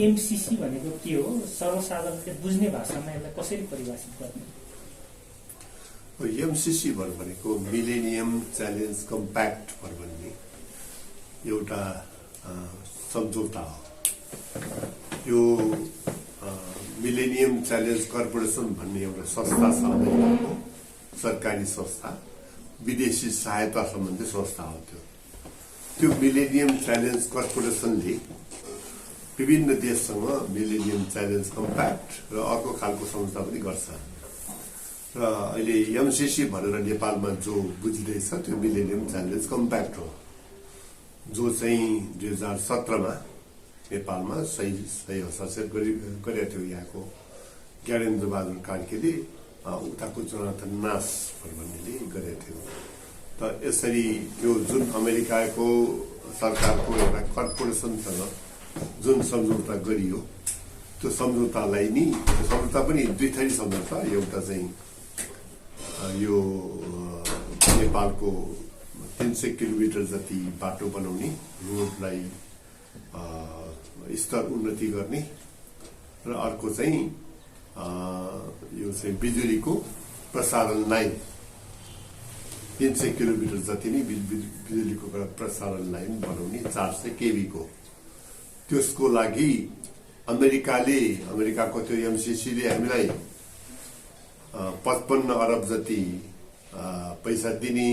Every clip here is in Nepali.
एमसीसी भनेको के हो, सर्वसाधारणले बुझ्ने भाषामा यसलाई कसरी परिभाषित गर्ने? एमसीसी भनेको मिलेनियम च्यालेन्ज कम्प्याक्ट भन्ने एउटा सम्झौता हो। यो मिलेनियम च्यालेन्ज कर्पोरेसन भन्ने एउटा संस्था छ, अमेरिकाको सरकारी संस्था, विदेशी सहायता सम्बन्धी संस्था हो। त्यो मिलेनियम च्यालेन्ज कर्पोरेसनले विभिन्न देशसँग मिलेनियम च्यालेन्ज कम्प्याक्ट र अर्को खालको सम्झौता पनि गर्छ। र अहिले एमसीसी भनेर नेपालमा जो बुझिँदैछ त्यो मिलेनियम च्यालेन्ज कम्प्याक्ट हो, जो चाहिँ 2017 नेपालमा सही हस्ताक्षर गरेको थियो यहाँको ज्ञानेन्द्र बहादुर कार्कीले, उताको जोनाथन नास भन्नेले गरेको थियो। त यसरी यो जुन अमेरिकाको सरकारको एउटा कर्पोरेसनसँग जुन सम्झौता गरियो, त्यो सम्झौतालाई नि सम्झौता पनि दुई थरी सम्झौता, एउटा चाहिँ यो नेपालको 300 किलोमिटर जति बाटो बनाउने, रोडलाई स्तर उन्नति गर्ने, र अर्को चाहिँ यो चाहिँ बिजुलीको प्रसारण लाइन 300 किलोमिटर जति नै बिजुलीको प्रसारण लाइन बनाउने 400 केबी को। त्यसको लागि अमेरिकाको त्यो एमसीसीले हामीलाई 55 अरब जति पैसा दिने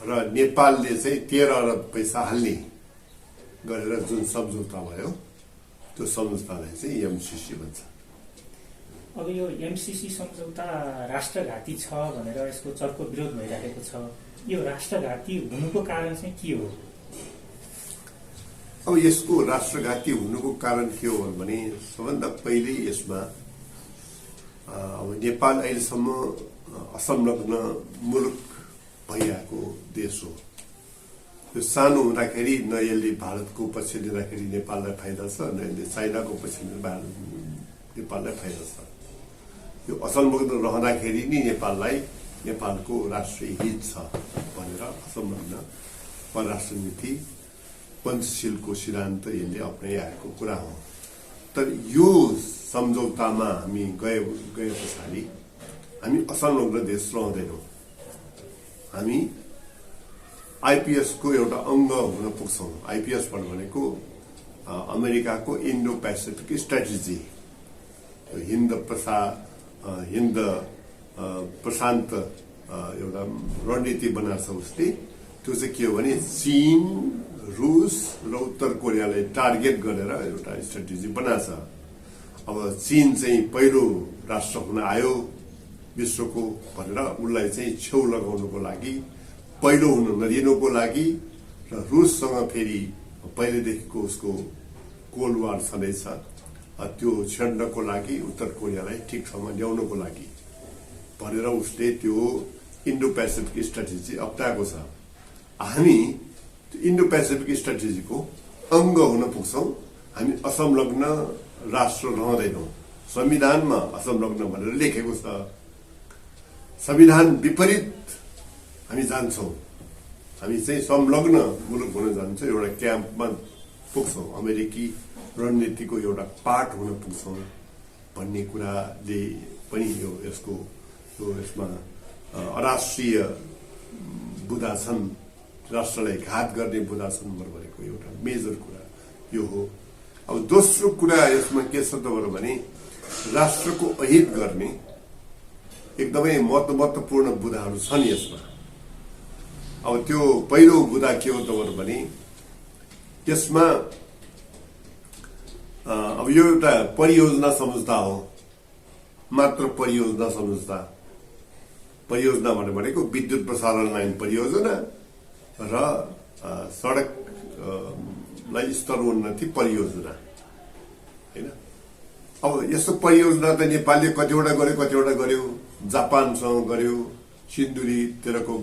र नेपालले चाहिँ 13 अरब पैसा हाल्ने गरेर जुन सम्झौता भयो, त्यो सम्झौतालाई चाहिँ एमसीसी भन्छ। अब यो एमसीसी सम्झौता राष्ट्रघाती छ भनेर यसको चर्को विरोध भइरहेको छ। यो राष्ट्रघाती हुनुको कारण चाहिँ के हो? अब यसको राष्ट्रघाती हुनुको कारण के हो भने सबभन्दा पहिले यसमा अब नेपाल अहिलेसम्म असंलग्न मुलुक भइरहेको देश हो। यो सानो हुँदाखेरि न यसले भारतको पक्ष लिँदाखेरि नेपाललाई फाइदा छ, न यसले चाइनाको पक्ष लिँदा नेपाललाई फाइदा छ। यो असंलग्न रहँदाखेरि नि नेपालको राष्ट्रिय हित छ भनेर असंलग्न परराष्ट्र नीति पञ्चशीलको सिद्धान्त यसले अपनाइआएको कुरा हो। तर यो सम्झौतामा हामी गए पछाडि हामी असंलग्न देश रहँदैनौँ। हामी आइपीएस को एउटा अंग हुन पुग्छौँ। आइपीएस भनेको अमेरिकाको इन्डो पेसिफिक स्ट्रेटेजी, हिन्द प्रशान्त एउटा रणनीति बनाएको छ उसले। त्यो चाहिँ के हो भने चीन, रूस र उत्तर कोरियालाई टार्गेट गरेर एउटा स्ट्रेटेजी बनाछ। अब चीन चाहिँ पहिलो राष्ट्र हुन आयो विश्वको भनेर उसलाई चाहिँ छेउ लगाउनको लागि, पहिलो हुन नदिनुको लागि, र रूससँग फेरि पहिलेदेखिको उसको कोल्ड वार छँदैछ, त्यो छेड्नको लागि उत्तर कोरियालाई ठिक ठाउँमा ल्याउनको लागि भनेर उसले त्यो इन्डो पेसिफिक स्ट्रेटेजी अप्नाएको छ। हामी इन्डो पेसिफिक स्ट्रेटेजीको अंग हुन पुग्छौँ। हामी असंलग्न राष्ट्र रहँदैनौँ। संविधानमा असंलग्न भनेर लेखेको छ। संविधान विपरीत हामी जान्छौँ। हामी चाहिँ संलग्न मुलुक हुन जान्छौँ, एउटा क्याम्पमा पुग्छौँ, अमेरिकी रणनीतिको एउटा पार्ट हुन पुग्छौँ भन्ने कुराले पनि यसमा अराष्ट्रिय बुँदा छन्, राष्ट्रलाई घात गर्ने बुँदा छन् भनेको एउटा मेजर कुरा यो हो। अब दोस्रो कुरा यसमा के छ त भने राष्ट्रको अहित गर्ने एकदमै महत्त्वपूर्ण बुँदाहरू छन् यसमा। अब त्यो पहिलो बुँदा के हो त भने त्यसमा अब यो एउटा परियोजना सम्झौता हो, मात्र परियोजना सम्झौता। परियोजना भनेको विद्युत प्रसारण लाइन परियोजना र सडकलाई स्तरोन्नति परियोजना हैन। अब यस्तो परियोजना त नेपालले कतिवटा गर्यो, जापानसँग गर्यो, सिन्धुलीतिरको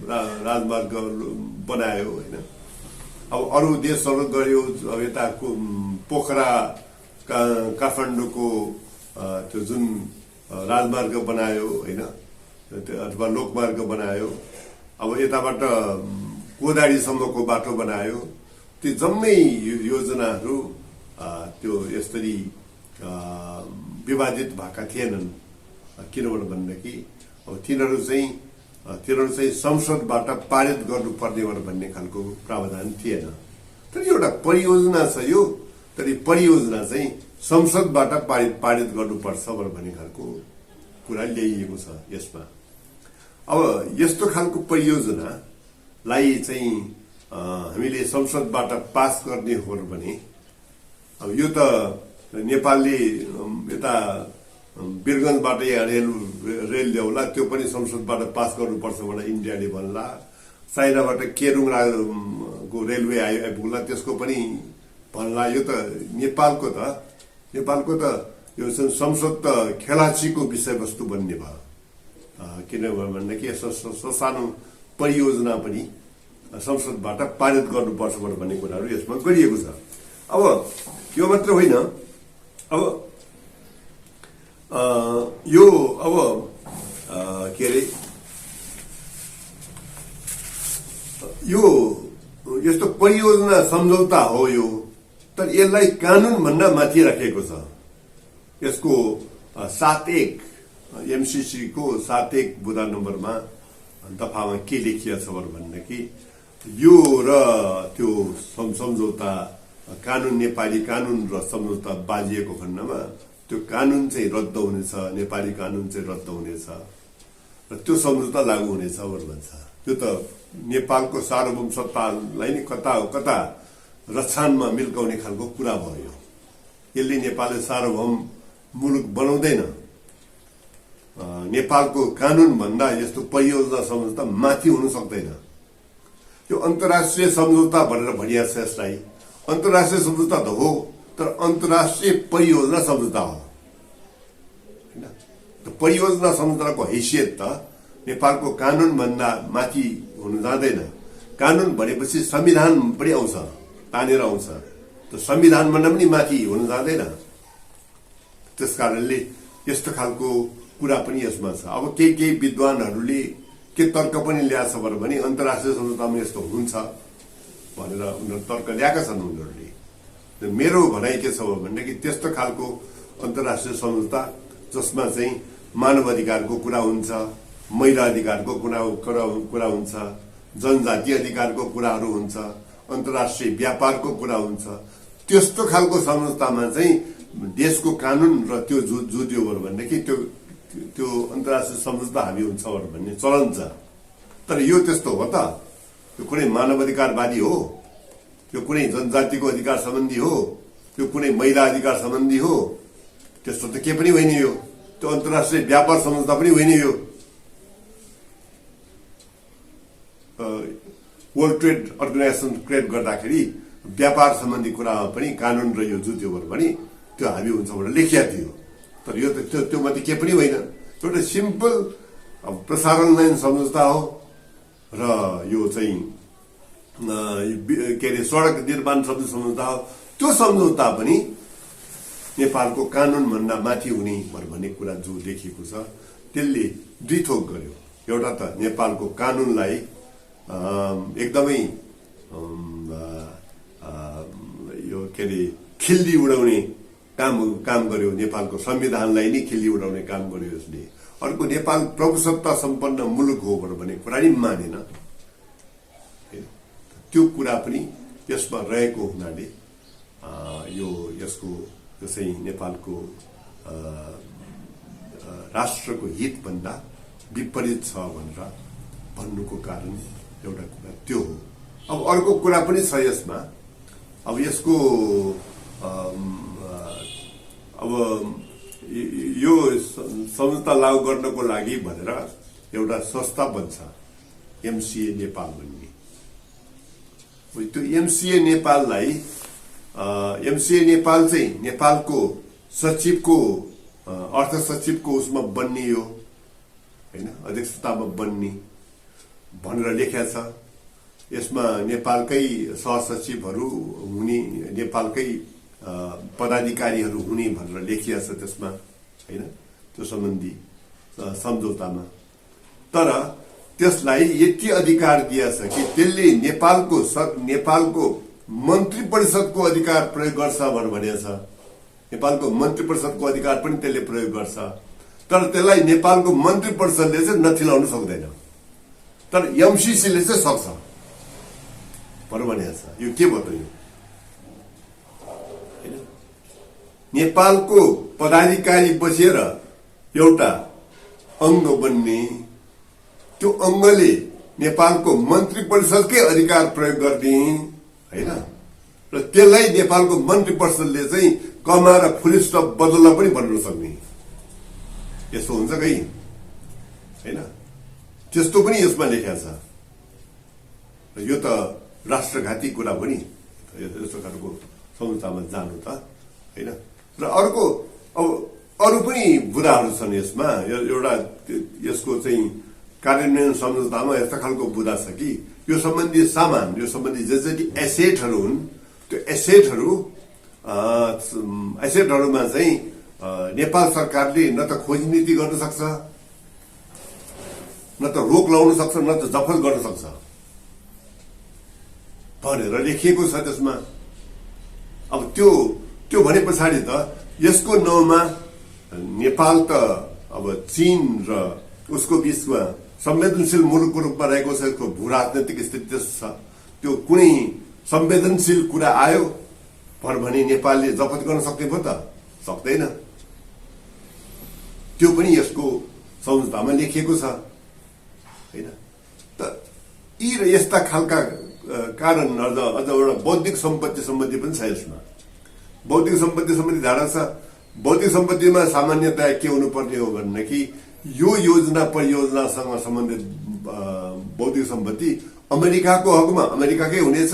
राजमार्ग बनायो हैन। अब अरू देशहरू गर्यो, यता पोखरा काठमाडौँको त्यो जुन राजमार्ग बनायो हैन, अथवा लोकमार्ग बनायो। अब यताबाट कोदाडीसम्मको बाटो बनायो। ती जम्मै योजनाहरू त्यो यसरी विभाजित भएका थिएनन्। किनभने भनेदेखि अब तिनीहरू चाहिँ संसदबाट पारित गर्नुपर्ने भन्ने खालको प्रावधान थिएन। तर एउटा परियोजना छ यो, तर परियोजना चाहिँ संसदबाट पारित गर्नुपर्छ भन्ने खालको कुरा ल्याइएको छ यसमा। अब यस्तो खालको परियोजनालाई चाहिँ हामीले संसदबाट पास गर्ने हो भने अब यो त नेपालले यता वीरगन्जबाट यहाँ रेल ल्याउला, त्यो पनि संसदबाट पास गर्नुपर्छ भनेर इन्डियाले भन्ला। चाइनाबाट केरुङको रेलवे आइपुग्ला, त्यसको पनि भन्ला। यो त नेपालको त यो संसद त खेलाचीको विषयवस्तु बन्ने भयो। किनभनेदेखि यस्तो सानो परियोजना पनि संसदबाट पारित गर्नुपर्छ भन्ने कुराहरू यसमा गरिएको छ। अब यो मात्र होइन, अब यो अब के अरे यो यस्तो परियोजना सम्झौता हो यो, तर यसलाई कानून भन्दा माथि राखेको छ। यसको 7(1) एमसीसी को 7(1) बुँदा नम्बरमा दफामा के लेखिएको छ भनेदेखि यो र त्यो सम्झौता कानून, नेपाली कानून र सम्झौता बाजिएको खण्डमा त्यो कानून चाहिँ रद्द हुनेछ, नेपाली कानून चाहिँ रद्द हुनेछ र त्यो सम्झौता लागू हुनेछ भन्छ। त्यो त नेपालको सार्वभौम सत्तालाई नै कता कता रक्षानमा मिल्काउने खालको कुरा भयो। यसले नेपालले सार्वभौम मुलुक बनाउँदैन। नेपालको कानून भन्दा यस्तो परियोजना सम्झौता माथि हुन सक्दैन। यो अन्तर्राष्ट्रिय सम्झौता भनेर भनिएको छ यसलाई। अन्तर्राष्ट्रिय सम्झौता त हो, तर अन्तर्राष्ट्रिय परियोजना सम्झौता हो हैन। परियोजना सम्झौताको हैसियत त नेपालको कानून भन्दा माथि हुन जाँदैन। कानून भनेपछि संविधान पनि आउँछ, तानेर आउँछ। त संविधान भन्दा पनि माथि हुन जाँदैन। त्यसकारणले यस्तो खालको कुरा पनि यसमा छ। अब केही विद्वानहरूले के तर्क पनि ल्याएछ भने अन्तर्राष्ट्रिय सम्झौतामा यस्तो हुन्छ भनेर उनीहरू तर्क ल्याएका छन् उनीहरूले। मेरो भनाइ के छ भनेदेखि त्यस्तो खालको अन्तर्राष्ट्रिय सम्झौता जसमा चाहिँ मानव अधिकारको कुरा हुन्छ, महिला अधिकारको कुरा हुन्छ, जनजाति अधिकारको कुराहरू हुन्छ, अन्तर्राष्ट्रिय व्यापारको कुरा हुन्छ, त्यस्तो खालको सम्झौतामा चाहिँ देशको कानून र त्यो जुट्यो भनेदेखि त्यो अन्तर्राष्ट्रिय सम्झौता हामी हुन्छ भन्ने चलन छ। तर यो त्यस्तो हो त? यो कुनै मानवाधिकारवादी हो? यो कुनै जनजातिको अधिकार सम्बन्धी हो? यो कुनै महिला अधिकार सम्बन्धी हो? त्यस्तो त के पनि होइन। यो त्यो अन्तर्राष्ट्रिय व्यापार सम्झौता पनि होइन। यो वर्ल्ड ट्रेड अर्गनाइजेसन क्रिएट गर्दाखेरि व्यापार सम्बन्धी कुरामा पनि कानून र यो जुट्यो भने त्यो हाबी हुन्छ भनेर लेखिएको थियो। तर यो त त्यो माथि के पनि होइन। एउटा सिम्पल प्रसारण लाइन सम्झौता हो र यो चाहिँ के अरे सडक निर्माण सम्झौता हो। त्यो सम्झौता पनि नेपालको कानून भन्दा माथि हुने भन्ने कुरा जो लेखिएको छ त्यसले दुई थोक गर्यो। एउटा त नेपालको कानूनलाई एकदमै यो के अरे खिल्ली उडाउने काम गर्यो। नेपालको संविधानलाई नै खिल्ली उडाउने काम गर्यो यसले। अर्को नेपाल प्रभुसत्ता सम्पन्न मुलुक हो भन्ने कुरा नि मानेन। त्यो कुरा पनि यसमा रहेको हुनाले यसको चाहिँ नेपालको राष्ट्रको हित भन्दा विपरीत छ भनेर भन्नुको कारण एउटा कुरा त्यो हो। अब अर्को कुरा पनि छ यसमा। अब यसको अब यो सम्झौता लागू गर्नको लागि भनेर एउटा संस्था बन्छ, एमसीए नेपाल भन्ने। त्यो एमसीए नेपाललाई एमसीए नेपाल चाहिँ नेपालको सचिवको अर्थ सचिवको उसमा बन्नियो हैन, अध्यक्षतामा बन्ने भनेर लेखेको छ। यसमा नेपालकै सहसचिवहरू हुने, नेपालकै पदाधिकारीहरू हुने भनेर लेखिएको छ त्यसमा हैन, त्यो सम्बन्धी सम्झौतामा। तर त्यसलाई यति अधिकार दिएछ कि त्यसले नेपालको मन्त्री परिषदको अधिकार प्रयोग गर्छ भनेर भनेको छ। नेपालको मन्त्री परिषदको अधिकार पनि त्यसले प्रयोग गर्छ। तर त्यसलाई नेपालको मन्त्री परिषदले चाहिँ नथिलाउन सक्दैन, तर एमसीसीले चाहिँ सक्छ भनिएको छ। यो के भयो त? यो नेपालको पदाधिकारी बसेर एउटा अङ्ग बन्ने, त्यो अङ्गले नेपालको मन्त्री परिषदकै अधिकार प्रयोग गर्ने होइन, र त्यसलाई नेपालको मन्त्री परिषदले चाहिँ कमा र फुल स्टप बदल्न पनि भन्न सक्ने, यस्तो हुन्छ कहीँ होइन? त्यस्तो पनि यसमा लेखिएको छ। यो त राष्ट्रघाती कुरा पनि यस्तो खालको संस्थामा जानु त होइन। र अर्को अब अरू पनि बुदाहरू छन् यसमा। एउटा यसको चाहिँ कार्यान्वयन सम्झौतामा यस्तो खालको बुदा छ कि यो सम्बन्धी सामान, यो सम्बन्धी जति एसेटहरू हुन्, त्यो एसेटहरूमा चाहिँ नेपाल सरकारले न त खोज नीति गर्न सक्छ, न त रोक लगाउन सक्छ, न त जफत गर्न सक्छ भनेर लेखिएको छ त्यसमा। अब त्यो भने पछाडि त यसको नाउँमा नेपाल त अब चीन र उसको बीचमा संवेदनशील मुलुकको रूपमा रहेको छ। यसको भू राजनैतिक स्थिति त्यस्तो छ। त्यो कुनै संवेदनशील कुरा आयो भने नेपालले जफत गर्न सक्ने भयो त? सक्दैन। त्यो पनि यसको सम्झौतामा लेखिएको छ होइन। त यी र यस्ता खालका कारण अझ एउटा बौद्धिक सम्पत्ति सम्बन्धी पनि छ यसमा। बौद्धिक सम्पत्ति सम्बन्धी धारा छ। बौद्धिक सम्पत्तिमा सामान्यतया के हुनुपर्ने हो भनेदेखि यो योजना परियोजनासँग सम्बन्धित बौद्धिक सम्पत्ति अमेरिकाको हकमा अमेरिकाकै हुनेछ,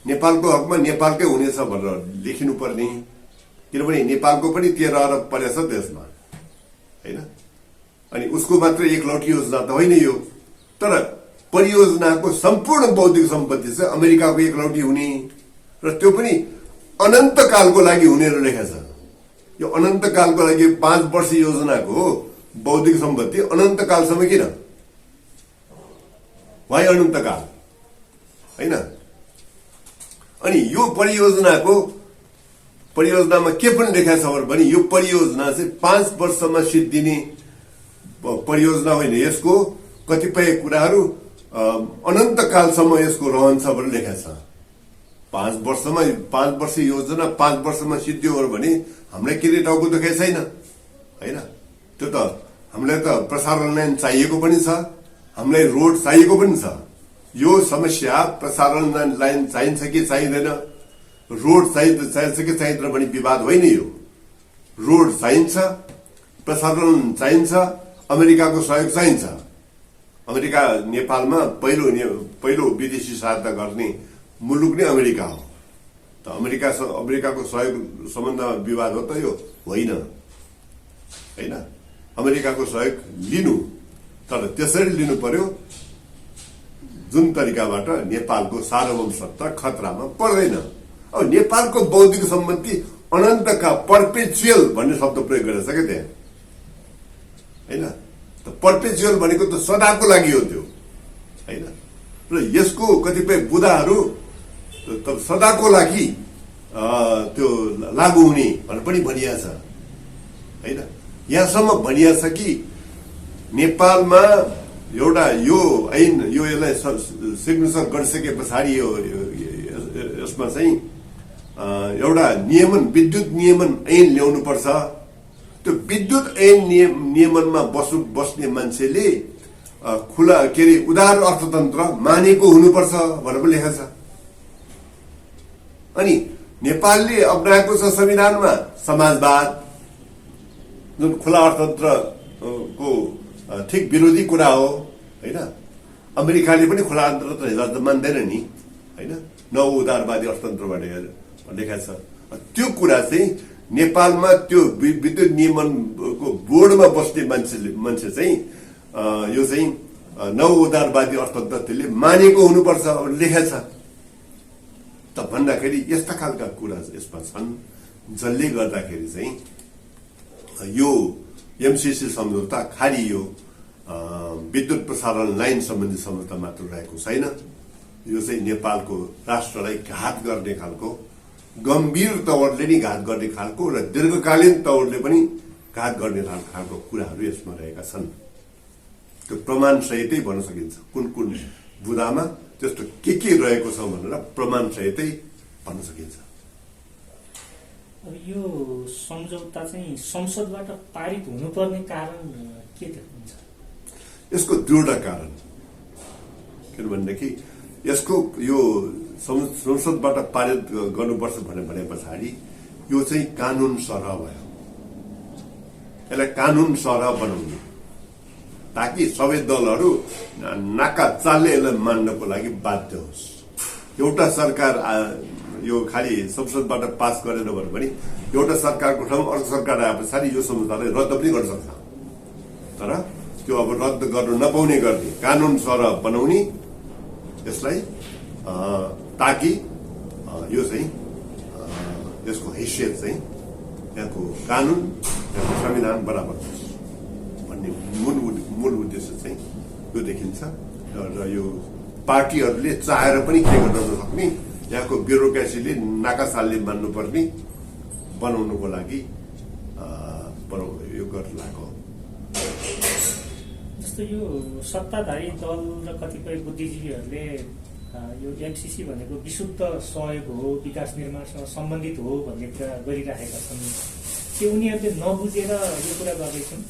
नेपालको हकमा नेपालकै हुनेछ भनेर लेखिनुपर्ने। किनभने नेपालको पनि 13 अरब परेछ त्यसमा होइन। अनि उसको मात्र एकलौटी योजना त होइन यो, तर परियोजनाको सम्पूर्ण बौद्धिक सम्पत्ति चाहिँ अमेरिकाको एकलौटी हुने, र त्यो पनि अनन्तकालको लागि हुने लेखेको छ। यो अनन्तकालको लागि 5 वर्ष योजनाको बौद्धिक सम्पत्ति अनन्तकालसम्म किन? वाइ अनन्तकाल होइन? अनि यो परियोजनामा के पनि लेखेको छ भने यो परियोजना चाहिँ 5 वर्षमा सिद्धिने परियोजना होइन। यसको कतिपय कुराहरू अनन्तकालसम्म यसको रहन्छ भनेर लेखेको छ। 5 वर्ष योजना 5 वर्षमा सिद्धियो भने हामीलाई के टाउको दुखाइ छैन होइन। त्यो त हामीलाई त प्रसारण लाइन चाहिएको पनि छ, हामीलाई रोड चाहिएको पनि छ। यो समस्या प्रसारण लाइन चाहिन्छ कि चाहिँदैन, रोड चाहिन्छ कि चाहिँदैन भने विवाद होइन। यो रोड चाहिन्छ, प्रसारण चाहिन्छ, अमेरिकाको सहयोग चाहिन्छ। अमेरिका नेपालमा पहिलो विदेशी सहायता गर्ने मुलुक नै अमेरिका हो। त अमेरिकाको सहयोग सम्बन्धमा विवाद हो त यो? होइन होइन। अमेरिकाको सहयोग लिनु, तर त्यसरी लिनु पर्यो जुन तरिकाबाट नेपालको सार्वभौम सत्ता खतरामा पर्दैन। अब नेपालको बौद्धिक सम्पत्ति अनन्तका पर्पेचुअल भन्ने शब्द प्रयोग गरेछ क्या त्यहाँ होइन। त पर्पेचुअल भनेको त सदाको लागि हो त्यो होइन। र यसको कतिपय बुदाहरू त सदाको लागि त्यो लागू हुने भनेर पनि भनिएको छ होइन। यहाँसम्म भनिएको छ कि नेपालमा एउटा यो ऐन यसलाई सिग्नेचर गरिसके पछाडि यसमा चाहिँ एउटा विद्युत नियमन ऐन ल्याउनु पर्छ। त्यो विद्युत ऐन नियमनमा बस्ने मान्छेले खुला के अरे उदार अर्थतन्त्र मानेको हुनुपर्छ भनेर पनि लेखेको छ। अनि नेपालले अपनाएको छ संविधानमा समाजवाद, जुन खुला अर्थतन्त्रको ठिक विरोधी कुरा हो होइन। अमेरिकाले पनि खुला अर्थतन्त्र हिजो त मान्दैन नि होइन, न उदारवादी अर्थतन्त्रबाट लेखेको छ। त्यो कुरा चाहिँ नेपालमा त्यो विद्युत नियमनको बोर्डमा बस्ने मान्छे चाहिँ यो चाहिँ नव उदारवादी अर्थतन्त्र त्यसले मानेको हुनुपर्छ लेखेको छ। त भन्दाखेरि यस्ता खालका कुरा यसमा छन् जसले गर्दाखेरि चाहिँ यो एमसीसी सम्झौता खालि यो विद्युत प्रसारण लाइन सम्बन्धी सम्झौता मात्र रहेको छैन। यो चाहिँ नेपालको राष्ट्रलाई घात गर्ने खालको गम्भीर तवरले नि घात गर्ने खालको र दीर्घकालीन तवरले पनि घात गर्ने खालको कुराहरू यसमा रहेका छन्। त्यो प्रमाण सहितै भन्न सकिन्छ कुन कुन बुदामा त्यस्तो के रहेको छ भनेर प्रमाण सहितै भन्न सकिन्छ। अब यो सम्झौता चाहिँ संसदबाट पारित हुनुपर्ने कारण के देख्नुहुन्छ? यसको दृढ कारण किनभनेदेखि यसको यो संसदबाट पारित गर्नुपर्छ भने पछाडि यो चाहिँ कानून सरह भयो। यसलाई कानून सरह बनाउने ताकि सबै दलहरू नाका चालले यसलाई मान्नको लागि बाध्य होस्। एउटा सरकार यो खालि संसदबाट पास गरेन भने पनि एउटा सरकारको ठाउँमा अर्को सरकार आए पछाडि यो सम्झौतालाई रद्द पनि गर्न सक्छ। तर त्यो अब रद्द गर्न नपाउने गर्ने कानून सरह बनाउने यसलाई ताकि यो चाहिँ यसको हैसियत चाहिँ यहाँको कानून यहाँको संविधान बराबर होस् भन्ने मूल उद्देश्य चाहिँ यो देखिन्छ। र यो पार्टीहरूले चाहेर पनि के गर्न नसक्ने यहाँको ब्युरोक्रेसीले नाकासालले मान्नुपर्ने बनाउनुको लागि यो गर्न लागेको। जस्तो यो सत्ताधारी दल र कतिपय बुद्धिजीवीहरूले यो एमसीसी भनेको विशुद्ध सहयोग हो, विकास निर्माणसँग सम्बन्धित हो भन्ने कुरा गरिराखेका छन्। के उनीहरूले नबुझेर यो कुरा गर्दैछन्?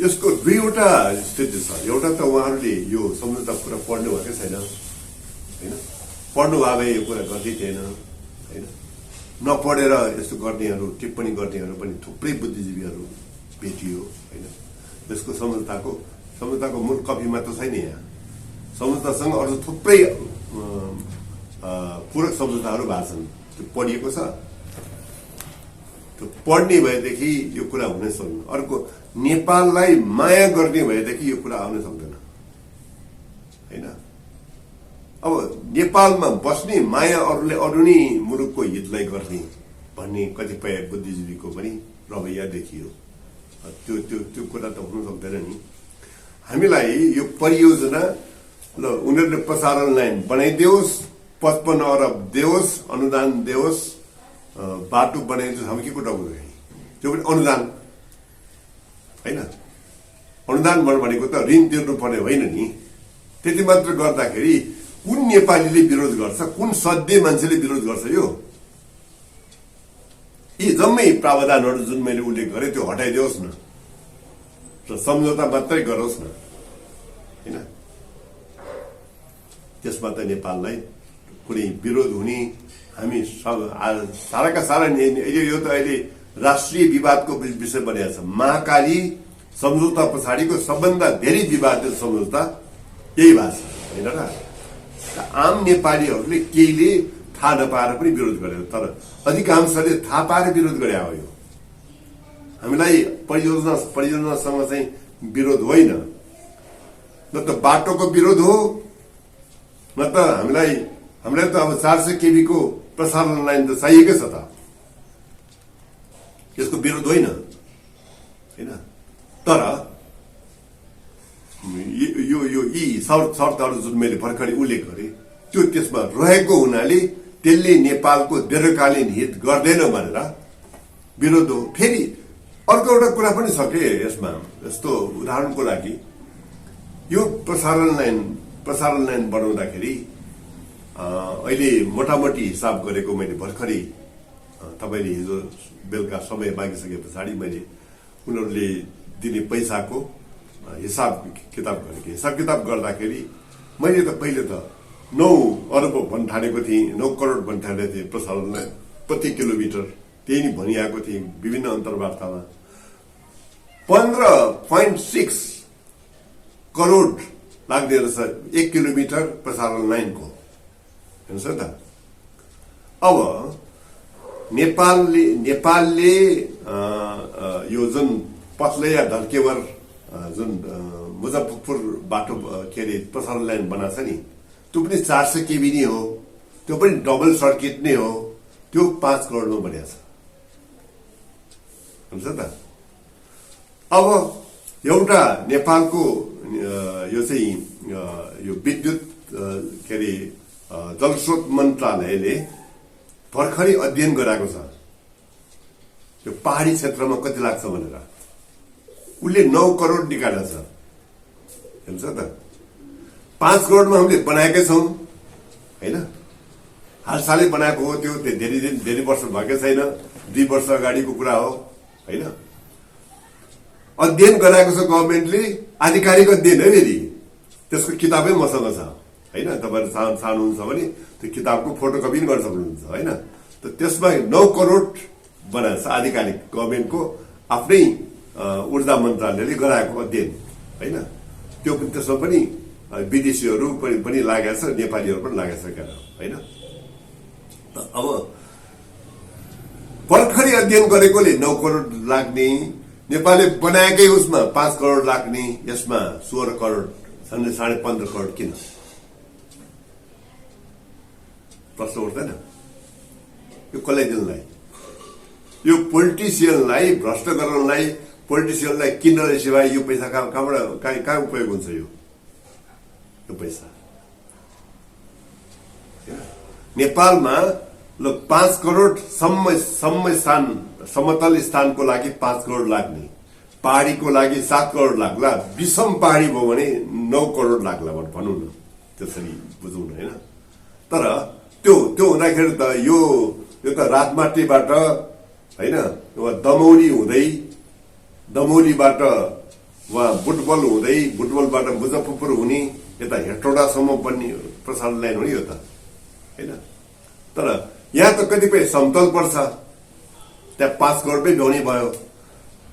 यसको दुईवटा स्थिति छ। एउटा त उहाँहरूले यो सम्झौता कुरा पढ्नु भएकै छैन होइन, पढ्नु भए भए यो कुरा गर्दै थिएन होइन। नपढेर यस्तो गर्नेहरू टिप्पणी गर्नेहरू पनि थुप्रै बुद्धिजीवीहरू भेटियो होइन। यसको सम्झौताको मूल कपीमा त छैन। यहाँ सम्झौतासँग अरू थुप्रै पूरक सम्झौताहरू भएको छन्, त्यो पढिएको छ। त्यो पढ्ने भएदेखि यो कुरा हुनै सक्दैन। अर्को नेपाललाई माया गर्ने भएदेखि यो कुरा आउन सक्दैन होइन। अब नेपालमा बस्ने माया अरू नै मुलुकको हितलाई गर्ने भन्ने कतिपय बुद्धिजीवीको पनि रवैया देखियो। त्यो कुरा त हुन सक्दैन नि। हामीलाई यो परियोजना ल उनीहरूले प्रसारण लाइन बनाइदियोस्, 55 अरब देओस्, अनुदान देओस्, बाटो बनाइदियोस्, हामी के कुरा गर्यो? त्यो पनि अनुदान होइन। अनुदान भनेको त ऋण तिर्नु पर्ने होइन नि। त्यति मात्र गर्दाखेरि कुन नेपालीले विरोध गर्छ, कुन सधैँ मान्छेले विरोध गर्छ? यी जम्मै प्रावधानहरू जुन मैले उल्लेख गरेँ त्यो हटाइदियोस् न र सम्झौता मात्रै गरोस् न होइन। त्यसमा त नेपाललाई कुनै विरोध हुने हामी साराका सारा यो त अहिले राष्ट्रिय विवादको विषय बनेको छ। महाकाली सम्झौता पछाडिको सबभन्दा धेरै विवादित सम्झौता यही भएको छ होइन र। आम नेपालीहरूले केहीले थाहा नपाएर पनि विरोध गर्यो, तर अधिकांशले थाहा पाएर विरोध गरे हो। यो हामीलाई परियोजनासँग चाहिँ विरोध होइन, न त बाटोको विरोध हो, न त हामीलाई त अब 400 केबी को प्रसारण लाइन त चाहिएकै छ त। यसको विरोध होइन होइन। तर यी शर्तहरू जुन मैले भर्खरै उल्लेख गरेँ त्यो त्यसमा रहेको हुनाले त्यसले नेपालको दीर्घकालीन हित गर्दैन भनेर विरोध हो। फेरि अर्को एउटा कुरा पनि छ के यसमा। यस्तो उदाहरणको लागि यो प्रसारण लाइन बनाउँदाखेरि अहिले मोटामोटी हिसाब गरेको मैले भर्खरै तपाईँले हिजो बेलुका समय मागिसके पछाडि मैले उनीहरूले दिने पैसाको हिसाब किताब गर्दाखेरि मैले त पहिले त 9 अरब भन्न ठानेको थिएँ, 9 करोड भन्न ठानेको थिएँ प्रसारण लाइन प्रति किलोमिटर। त्यही नै भनिआएको थिएँ विभिन्न अन्तर्वार्तामा। 15.6 करोड लाग्ने रहेछ 1 किलोमिटर प्रसारण लाइनको। हेर्नुहोस् त। अब नेपालले यो जुन पथलैया ढल्केवर जुन मुजफ्फरपुर बाटो के अरे प्रसारण लाइन बनाएको छ नि, त्यो पनि 400 केबी नै हो, त्यो पनि डबल सर्किट नै हो। त्यो 5 करोडमा बनेको छ। हुन्छ त। अब एउटा नेपालको यो चाहिँ यो विद्युत के अरे जलस्रोत मन्त्रालयले भर्खरै अध्ययन गराएको छ यो पहाडी क्षेत्रमा कति लाग्छ भनेर। उसले 9 करोड निकालेको छ, हेर्छ त। 5 करोडमा हामीले बनाएकै छौँ होइन, हालसालै बनाएको हो। त्यो धेरै वर्ष भएकै छैन, 2 वर्ष अगाडिको कुरा हो होइन। अध्ययन गराएको छ गभर्मेन्टले, आधिकारिक अध्ययन है फेरि। त्यसको किताबै मसँग छ होइन, तपाईँहरू चाहनुहुन्छ भने त्यो किताबको फोटोकपी पनि गर्न सक्नुहुन्छ होइन। त त्यसमा 9 करोड बनाएको छ आधिकारिक गभर्मेन्टको आफ्नै ऊर्जा मन्त्रालयले गराएको अध्ययन होइन। त्यो त्यसमा पनि विदेशीहरू पनि लागेको छ, नेपालीहरू पनि लागेको छ क्या होइन। अब भर्खरै अध्ययन गरेकोले 9 करोड लाग्ने, नेपालले बनाएकै उसमा 5 करोड लाग्ने, यसमा 16 करोड 15.5 करोड किन? प्रश्न उठ्दैन? यो कसलाई दिनलाई? यो पोलिटिसियनलाई भ्रष्ट गर्नलाई, पोलिटिसियनलाई किन्नलाई सिवाय यो पैसा कहाँ उपयोग हुन्छ? यो पैसा नेपालमा 5 करोड समतल स्थानको लागि 5 करोड लाग्ने, पहाडीको लागि 7 करोड लाग्ला, विषम पहाडी भयो भने 9 करोड लाग्ला भनौँ न, त्यसरी बुझौँ न होइन। तर त्यो हुँदाखेरि त यो त राजमाटीबाट होइन, दमौलीबाट वहाँ बुटबल हुँदै, बुटबलबाट मुजफ्फरपुर हुने, यता हेटौडासम्म पनि प्रसारण लाइन हो नि यो त होइन। तर यहाँ त कतिपय समतल पर्छ, त्यहाँ 5 करोडमै भ्याउने भयो।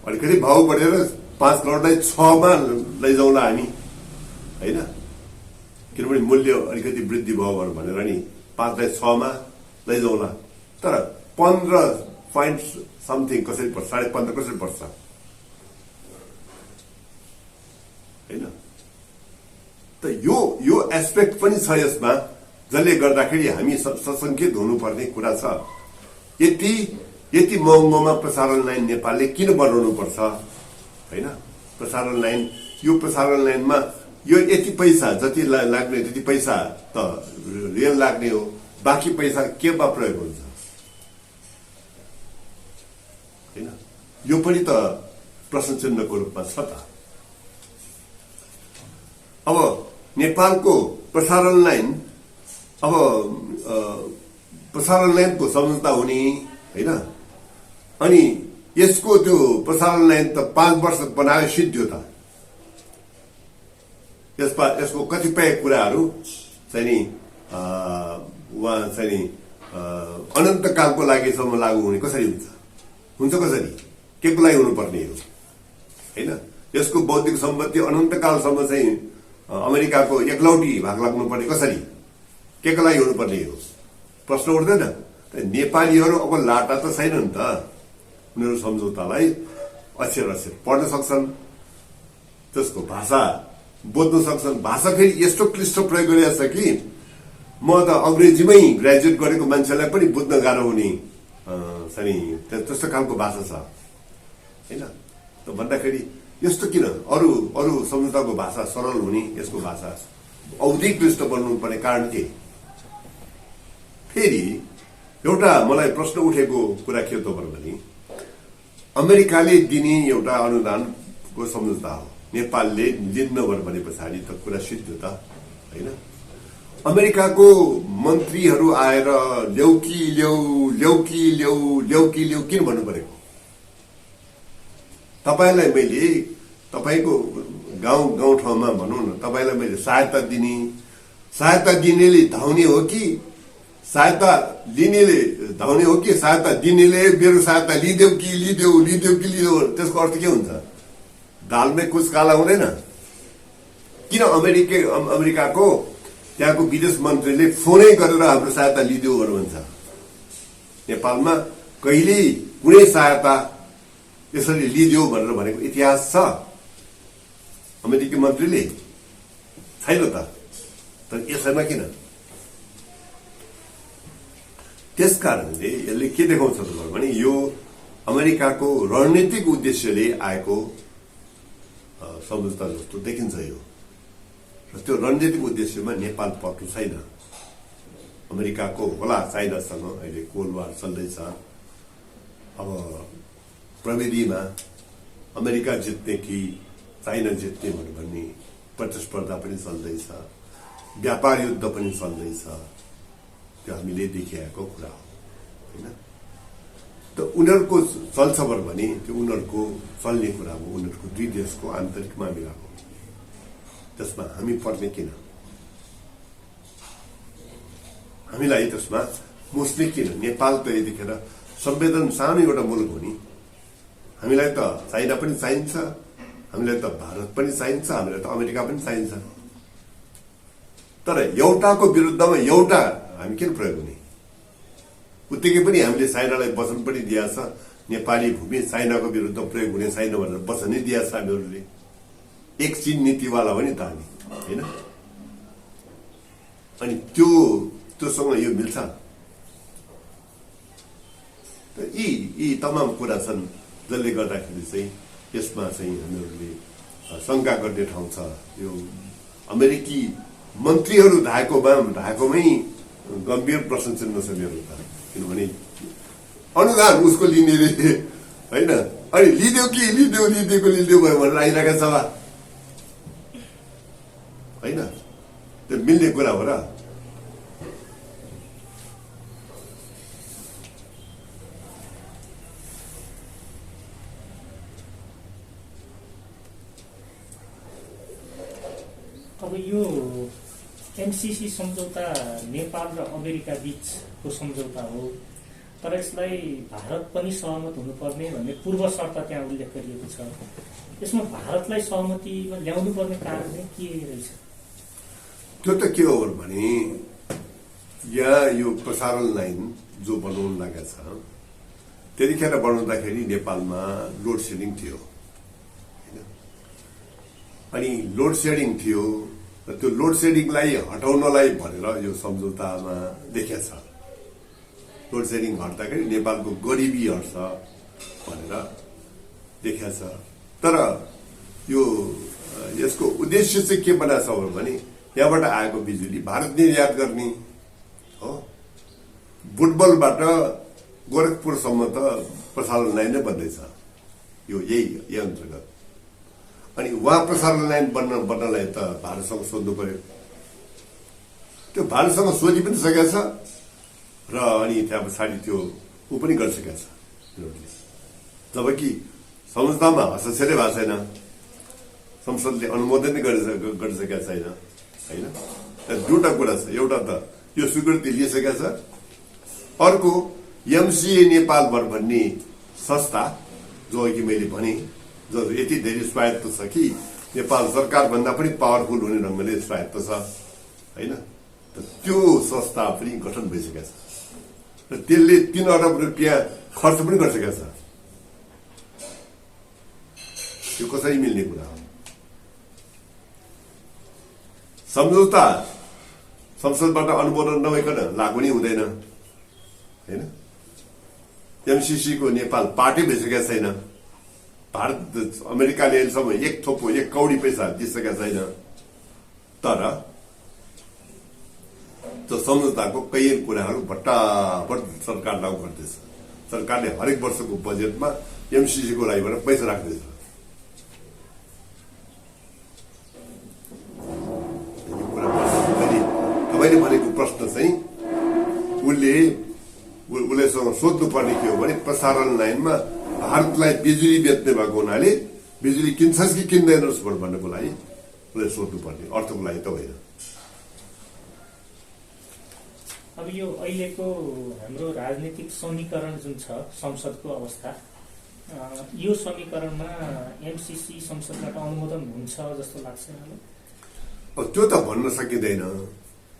अलिकति भाउ बढेर 5 करोडलाई 6 मा लैजाउँला हामी होइन, किनभने मूल्य अलिकति वृद्धि भयो भनेर नि 5 लाई 6 मा लैजाउँला। तर 15 पोइन्ट समथिङ कसरी पर्छ, 15.5 कसरी पर्छ होइन। त यो एस्पेक्ट पनि छ यसमा, जसले गर्दाखेरि हामी सशंकित हुनुपर्ने कुरा छ। यति महँगोमा प्रसारण लाइन नेपालले किन बनाउनु पर्छ होइन? प्रसारण लाइन, यो प्रसारण लाइनमा यो यति पैसा जति लाग्ने त्यति पैसा त रेल लाग्ने हो, बाँकी पैसा केमा प्रयोग हुन्छ होइन? यो पनि त प्रश्न चिन्हको रूपमा छ त। अब नेपालको प्रसारण लाइन, अब प्रसारण लाइनको सम्झौता हुने होइन, अनि यसको त्यो प्रसारण लाइन त 5 वर्ष बनायो सिद्धियो त। यसको कतिपय कुराहरू चाहिँ नि उहाँ चाहिँ नि अनन्तकालको लागिसम्म लागू हुने कसरी हुन्छ कसरी? के को लागि हुनुपर्ने हो होइन? यसको बौद्धिक सम्पत्ति अनन्तकालसम्म चाहिँ अमेरिकाको एकलौटी भाग लाग्नुपर्ने कसरी? के को लागि हुनुपर्ने हो? प्रश्न उठ्दैन? नेपालीहरू अब लाटा त छैनन् त, उनीहरू सम्झौतालाई अक्षर पढ्न सक्छन्, त्यसको भाषा बोल्न सक्छन्। भाषा फेरि यस्तो क्लिष्ट प्रयोग गरिरहेछ कि म त अंग्रेजीमै ग्रेजुएट गरेको मान्छेलाई पनि बुझ्न गाह्रो हुने त्यस्तो खालको भाषा छ होइन। त भन्दाखेरि यस्तो किन? अरू सम्झौताको भाषा सरल हुने, यसको भाषा औधी क्लिष्ट बन्नुपर्ने कारण के? फेरि एउटा मलाई प्रश्न उठेको कुरा के त भने, अमेरिकाले दिने एउटा अनुदानको सम्झौता हो, नेपालले लिन्न भने पछाडि त कुरा सिद्धियो त होइन। अमेरिकाको मन्त्रीहरू आएर ल्याउ किन भन्नु परेको? तपाईलाई मैले तपाईको गाउँठाउँमा भनौँ न, तपाईलाई मैले सहायता दिनेले धाउने हो कि सहायता लिनेले धाउने हो कि सहायता दिनेले मेरो सहायता लिदेऊ कि लिदेऊ? त्यसको अर्थ के हुन्छ? दालमै कुछ काला हुँदैन? किन अमेरिकाको त्यहाँको विदेश मन्त्रीले फोनै गरेर हाम्रो सहायता लिदेऊ भन्छ? नेपालमा कहिल्यै कुनै सहायता यसरी लिदेऊ भनेर भनेको इतिहास छ अमेरिकी मन्त्रीले? छैन त। तर यसैमा किन? त्यसकारणले यसले के देखाउँछ भने यो अमेरिकाको रणनीतिक उद्देश्यले आएको सम्झौता जस्तो देखिन्छ यो। र त्यो रणनीतिक उद्देश्यमा नेपाल पर्नु छैन अमेरिकाको होला चाइनासँग अहिले कोल्ड वार चल्दैछ। अब प्रविधिमा अमेरिका जित्ने कि चाइना जित्ने भन्ने प्रतिस्पर्धा पनि चल्दैछ, व्यापार युद्ध पनि चल्दैछ। त्यो हामीले देखिआएको कुरा हो होइन। त उनीहरूको चल्छ भने त्यो उनीहरूको चल्ने कुरा हो, उनीहरूको दुई देशको आन्तरिक मामिला हो। त्यसमा हामी पर्ने किन, हामीलाई त्यसमा मुस्ने किन? नेपाल त यतिखेर संवेदन सानो एउटा मुलुक हो नि। हामीलाई त चाइना पनि चाहिन्छ, हामीलाई त भारत पनि चाहिन्छ, हामीलाई त अमेरिका पनि चाहिन्छ। तर एउटाको विरुद्धमा एउटा हामी किन प्रयोग हुने? उत्तिकै पनि हामीले चाइनालाई वचन पनि दिएको छ, नेपाली भूमि चाइनाको विरुद्ध प्रयोग हुने छैन भनेर वचनै दिएको छ हामीहरूले। एक चीन नीतिवाला हो नि त हामी होइन। अनि त्योसँग यो मिल्छ? यी तमाम कुरा छन् जसले गर्दाखेरि चाहिँ यसमा चाहिँ हामीहरूले शङ्का गर्ने ठाउँ छ। यो अमेरिकी मन्त्रीहरू ढाकेमै गम्भीर प्रश्न चिन्ह छ मेरो त। किनभने अनुदान उसको लिने होइन, अनि लिदियो भयो भनेर आइरहेको छ होइन। त्यो मिल्ने कुरा हो र? अब यो एमसीसी सम्झौता नेपाल र अमेरिका बीचको सम्झौता हो, तर यसलाई भारत पनि सहमत हुनुपर्ने भन्ने पूर्व शर्त त्यहाँ उल्लेख गरिएको छ। यसमा भारतलाई सहमतिमा ल्याउनु पर्ने कारण चाहिँ के रहेछ? त्यो त के हो भने यहाँ यो प्रसारण लाइन जो बनाउन लागेको छ, त्यतिखेर बनाउँदाखेरि नेपालमा लोड सेडिङ थियो होइन। अनि लोड सेडिङ थियो र त्यो लोड सेडिङलाई हटाउनलाई भनेर यो सम्झौतामा देखिया छ। लोड सेडिङ हट्दाखेरि नेपालको गरिबी हट्छ भनेर देखिया छ। तर यो यसको उद्देश्य चाहिँ के बनाएको छ भने यहाँबाट आएको बिजुली भारत निर्यात गर्ने हो। बुटबलबाट गोरखपुरसम्म त प्रसारण लाइन नै बन्दैछ यो यही अन्तर्गत। अनि उहाँ प्रसारण लाइन बन्नलाई त भारतसँग सोध्नु पर्यो। त्यो भारतसँग सोधि पनि सकेको छ र अनि त्यहाँ पछाडि त्यो ऊ पनि गरिसकेको छ। जबकि संसदमा हस्ताक्षरै भएको छैन, संसदले अनुमोदन नै गरिसकेका छैन होइन। दुईवटा कुरा छ, एउटा त यो स्वीकृति लिइसकेका छ, अर्को एमसिए नेपाल भन्ने संस्था जो अघि मैले भने जो यति धेरै स्वायत्त छ कि नेपाल सरकार भन्दा पनि पावरफुल हुने ढङ्गले स्वायत्त छ होइन। त्यो संस्था पनि गठन भइसकेको छ र त्यसले 3 अरब रुपियाँ खर्च पनि गरिसकेको छ। यो कसरी मिल्ने कुरा हो? सम्झौता संसदबाट अनुमोदन नभइकन लागू नै हुँदैन होइन। एमसीसी को नेपाल पार्टी भइसकेका छैन। भारत अमेरिकाले अहिलेसम्म एक थोपो एक कौडी पैसा दिइसकेका छैन। तर त्यो सम्झौताको कैयन कुराहरू भट्टाभट सरकार लागू गर्दैछ। सरकारले हरेक वर्षको बजेटमा एमसीसी को लागि भनेर पैसा राख्दैछ। तपाईँले भनेको प्रश्न चाहिँ उसलेसँग सोध्नु पर्ने के हो भने प्रसारण लाइनमा भारतलाई बिजुली बेच्ने भएको हुनाले बिजुली किन्छस् कि किन्दैनस् भन्नको लागि उसले सोध्नु पर्ने, अर्थको लागि त होइन। अब यो अहिलेको हाम्रो राजनीतिक समीकरण जुन छ संसदको अवस्था, यो समीकरणमा एमसीसी संसदबाट अनुमोदन हुन्छ जस्तो लाग्छ मलाई। अब त्यो त भन्न सकिँदैन,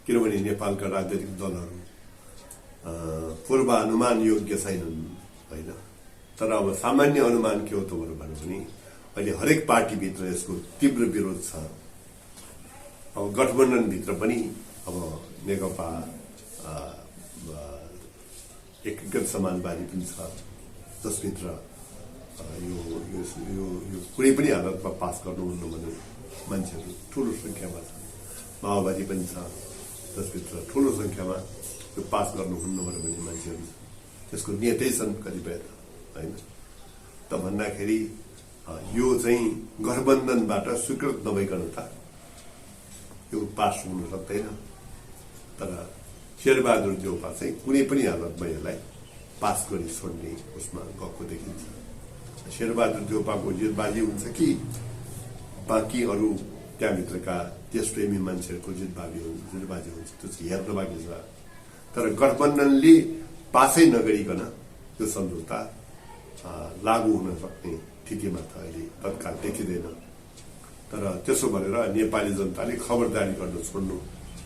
किनभने नेपालका राजनीतिक दलहरू पूर्वानुमान योग्य छैनन् होइन। तर अब सामान्य अनुमान के हो त भन्यो भने अहिले हरेक पार्टीभित्र यसको तीव्र विरोध छ। अब गठबन्धनभित्र पनि अब नेकपा एकीकृत समाजवादी पनि छ, जसभित्र यो कुनै पनि हालतमा पास गर्नुहुन्न भन्ने मान्छेहरू ठुलो संख्यामा छ। माओवादी पनि छ, जसभित्र ठुलो संख्यामा यो पास गर्नुहुन्न भन्ने मान्छेहरू त्यसको नियतै छन् कतिपय त होइन। त भन्दाखेरि यो चाहिँ गठबन्धनबाट स्वीकृत नभइकन त यो पास हुन सक्दैन। तर शेरबहादुर देउपा चाहिँ कुनै पनि हालतमा यसलाई पास गरी छोड्ने उसमा गएको देखिन्छ। शेरबहादुर देउपाको जितबाजी हुन्छ कि बाँकी अरू त्यहाँभित्रका त्यसप्रेमी मान्छेहरूको जितबाजी हुन्छ त्यो चाहिँ हेर्न बाँकी छ। तर गठबन्धनले पासै नगरिकन यो सम्झौता लागू हुन सक्ने स्थितिमा त अहिले तत्काल देखिँदैन। तर त्यसो भनेर नेपाली जनताले खबरदारी गर्न छोड्नु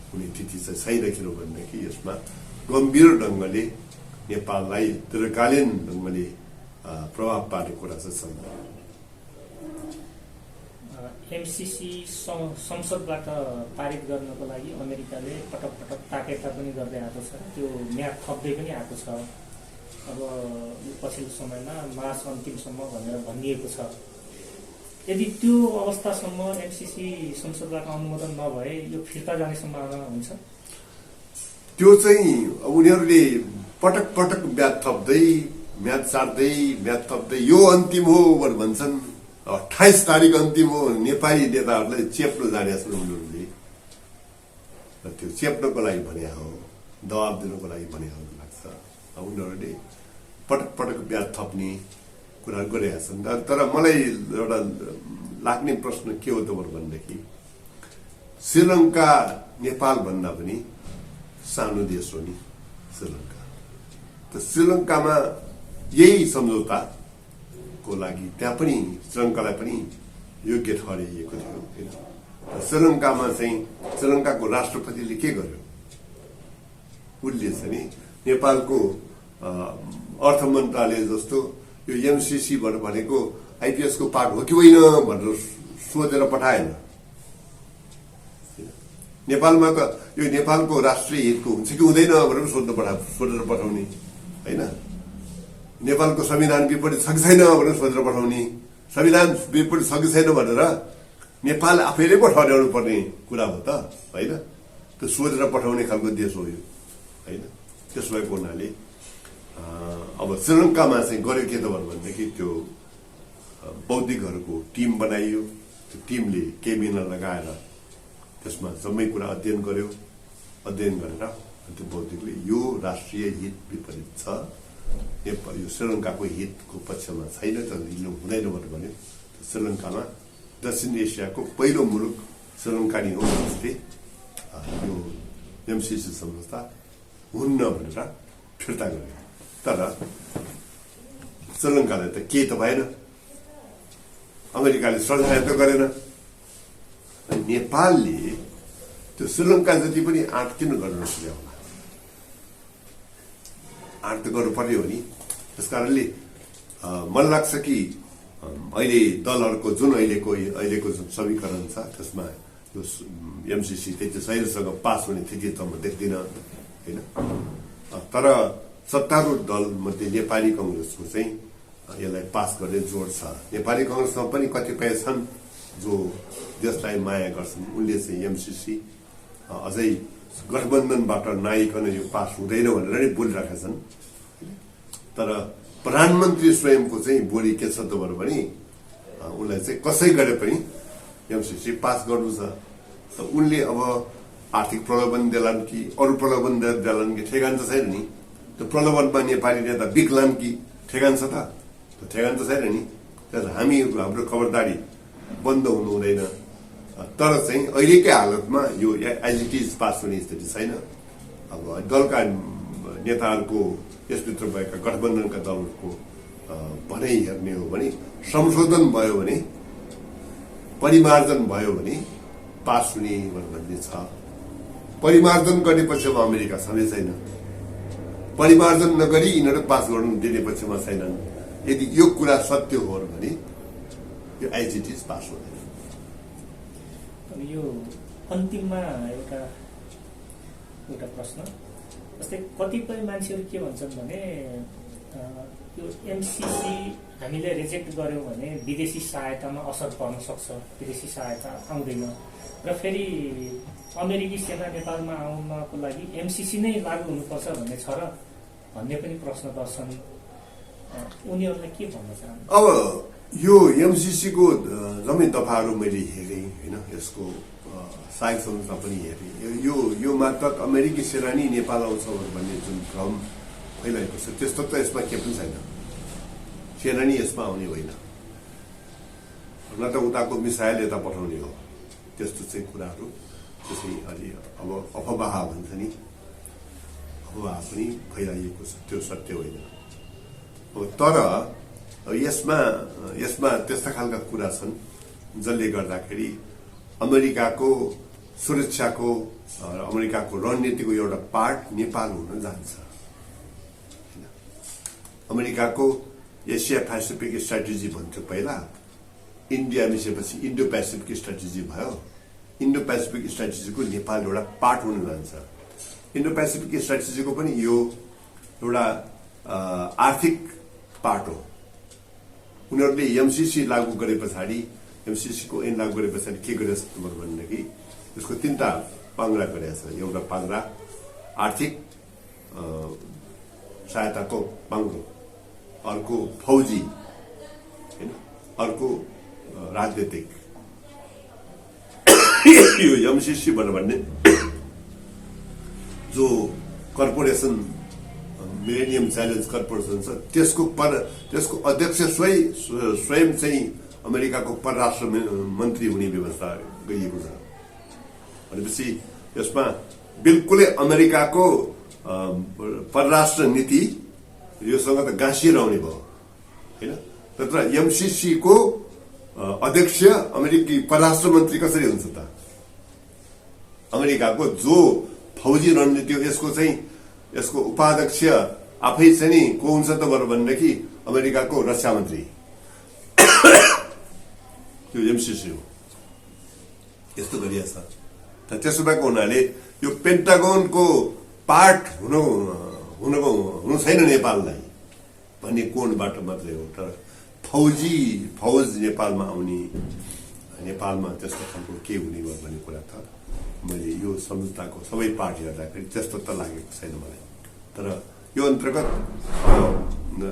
कुनै स्थिति चाहिँ छैन। किनभनेदेखि यसमा गम्भीर ढङ्गले नेपाललाई दीर्घकालीन ढङ्गले प्रभाव पार्ने कुरा चाहिँ छन्। एमसीसी संसदबाट पारित गर्नको लागि अमेरिकाले पटक पटक ताकेता पनि गर्दै आएको छ, त्यो म्याद थप्दै पनि आएको छ। अब पछिल्लो समयमा मार्च अन्तिमसम्म भनेर भनिएको छ। यदि त्यो अवस्थासम्म एमसीसी संसदबाट अनुमोदन नभए यो फिर्ता जाने सम्भावना हुन्छ? त्यो चाहिँ उनीहरूले पटक पटक म्याद थप्दै यो अन्तिम हो भनेर भन्छन्। 28 तारिक अन्तिम हो। नेपाली नेताहरूलाई चेप्न जाने छन् उनीहरूले। र त्यो चेप्नको लागि भने हो, दबाब दिनको लागि भने हो लाग्छ। उनीहरूले पटक पटक म्याद थप्ने कुरा गरिरहेका छन्। तर मलाई एउटा लाग्ने प्रश्न के हो त भनेदेखि श्रीलङ्का नेपाल भन्दा पनि सानो देश हो नि श्रीलङ्का। त श्रीलङ्कामा यही सम्झौताको लागि त्यहाँ पनि श्रीलङ्कालाई पनि योग्य ठहराइएको थियो। श्रीलङ्कामा चाहिँ श्रीलङ्काको राष्ट्रपतिले के गर्यो? उसले चाहिँ नेपालको अर्थ मन्त्रालय जस्तो यो एमसीसी भनेको आइपीएसको पार्ट हो कि होइन भनेर सोधेर पठाएन। नेपालमा त यो नेपालको राष्ट्रिय हितको हुन्छ कि हुँदैन भनेर सोधेर पठाउने होइन। नेपालको संविधान विपरीत छ कि छैन भनेर सोधेर पठाउने। संविधान विपरीत छ कि छैन भनेर नेपाल आफैले पो ठहराउनु पर्ने कुरा हो त होइन। त्यो सोधेर पठाउने खालको देश हो यो होइन। त्यसो भएको हुनाले अब श्रीलङ्कामा चाहिँ गर्यो के त भनेदेखि त्यो बौद्धिकहरूको टिम बनाइयो। त्यो टिमले केबिनेट लगाएर त्यसमा सबै कुरा अध्ययन गर्यो। अध्ययन गरेर त्यो बौद्धिकले यो राष्ट्रिय हित विपरीत छ, यो श्रीलङ्काको हितको पक्षमा छैन, तर लिनु हुँदैन भनेर भन्यो। श्रीलङ्कामा दक्षिण एसियाको पहिलो मुलुक श्रीलङ्का नै हो जसले यो एमसीसी सम्झौता हुन्न भनेर फिर्ता गर्यो। तर श्रीलङ्कालाई त केही त भएन, अमेरिकाले सजाय त गरेन। नेपालले त्यो श्रीलङ्का जति पनि आँट किन गर्न नसक्यो होला? आँट त गर्नु पर्यो नि। त्यसकारणले मलाई लाग्छ कि अहिले दलहरूको जुन अहिलेको जुन समीकरण छ त्यसमा यो एमसीसी त्यति सहिलेसँग पास हुने स्थिति त म देख्दिनँ होइन। तर सत्तारूढ दल मध्ये नेपाली कांग्रेसको चाहिँ यसलाई पास गर्ने जोड छ। नेपाली कांग्रेसमा पनि कतिपय छन् जो देशलाई माया गर्छन्। उनले चाहिँ एमसीसी अझै गठबन्धनबाट नआइकन यो पास हुँदैन भनेर नै बोलिरहेका छन्। तर प्रधानमन्त्री स्वयंको चाहिँ बोली के छ त भने उनलाई चाहिँ कसै गरे पनि एमसीसी पास गर्नु छ। त उनले अब आर्थिक प्रलोभन देलान् कि अरू प्रलोभन देलान् कि ठेगान त छैन नि। त्यो प्रलोभनमा नेपाली नेता बिक्लान् कि ठेगान छ त? त्यो ठेगान त छैन नि। हाम्रो खबरदारी बन्द हुनु हुँदैन। तर चाहिँ अहिलेकै हालतमा यो एजिटिज पास हुने स्थिति छैन। अब दलका नेताहरूको यसभित्र भएका गठबन्धनका दलहरूको भनाइ हेर्ने हो भने संशोधन भयो भने परिमार्जन भयो भने पास हुने भन्ने छ। परिमार्जन गर्ने पक्षमा अमेरिका सधैँ छैन। परिमार्जन नगरी यिनीहरू पास गर्नु दिने पक्षमा छैनन्। यदि यो कुरा सत्य हो भने यो एजिटिज पास हुँदैन। यो अन्तिममा एउटा प्रश्न, जस्तै कतिपय मान्छेहरू के भन्छन् भने यो एमसिसी हामीले रिजेक्ट गर्यौँ भने विदेशी सहायतामा असर पर्न सक्छ, विदेशी सहायता आउँदैन र फेरि अमेरिकी सेना नेपालमा आउनको लागि एमसिसी नै लागू हुनुपर्छ भन्ने छ र भन्ने पनि प्रश्न गर्छन्। उनीहरूलाई के भन्न चाहन्छु? अब यो एमसिसी को जम्मै दफाहरू मैले हेरेँ होइन, यसको सहायक संस्था पनि हेरेँ। यो मार्फत अमेरिकी सेना नै नेपाल आउँछ भन्ने जुन भ्रम फैलाएको छ त्यस्तो त यसमा के पनि छैन। सेना नै यसमा आउने होइन, न त उताको मिसाइल यता पठाउने हो, त्यस्तो चाहिँ कुराहरू त्यसै अलि अब अफवाह भन्छ नि, अफवाह पनि फैलाइएको छ, त्यो सत्य होइन। तर यसमा त्यस्ता खालका कुरा छन् जसले गर्दाखेरि अमेरिकाको सुरक्षाको अमेरिकाको रणनीतिको एउटा पार्ट नेपाल हुन जान्छ। अमेरिकाको एसिया पेसिफिक स्ट्राटेजी भन्थ्यो पहिला, इन्डिया मिसेपछि इन्डो पेसिफिक स्ट्राटेजी भयो। इन्डो पेसिफिक स्ट्राटेजीको नेपाल एउटा पार्ट हुन जान्छ। इन्डो पेसिफिक स्ट्राटेजीको पनि यो एउटा आर्थिक पार्ट हो। उनीहरूले एमसिसी लागू गरे पछाडि, एमसिसी को ऐन लागू गरे पछाडि के गरेछ भनेदेखि यसको तीनटा पाङ्ग्रा गरेछ। एउटा पाङ्ग्रा आर्थिक सहायताको पाङ्ग्रो, अर्को फौजी हैन, अर्को राजनीतिक। यो एमसिसी भन्ने जो कर्पोरेसन मिलेनियम च्यालेन्ज कर्पोरेसन छ त्यसको अध्यक्ष स्वयं चाहिँ अमेरिकाको परराष्ट्र मन्त्री हुने व्यवस्था गरिएको छ। भनेपछि यसमा बिल्कुलै अमेरिकाको परराष्ट्र नीति योसँग त गाँसिएर आउने भयो होइन। तर एमसिसी को अध्यक्ष अमेरिकी परराष्ट्र मन्त्री कसरी हुन्छ त? अमेरिकाको जो फौजी रणनीति हो यसको उपाध्यक्ष आफै चाहिँ नि को हुन्छ त भनेदेखि अमेरिकाको रक्षा मन्त्री त्यो एमसिसी हो। यस्तो गरिएछ। त्यसो भएको हुनाले यो पेन्टागनको पार्ट हुनु छैन नेपाललाई भन्ने कोणबाट मात्रै हो। तर फौज नेपालमा आउने, नेपालमा त्यस्तो खालको के हुने भयो भन्ने कुरा त मैले यो सम्झौताको सबै पार्ट हेर्दाखेरि त्यस्तो त लागेको छैन मलाई। तर यो अन्तर्गत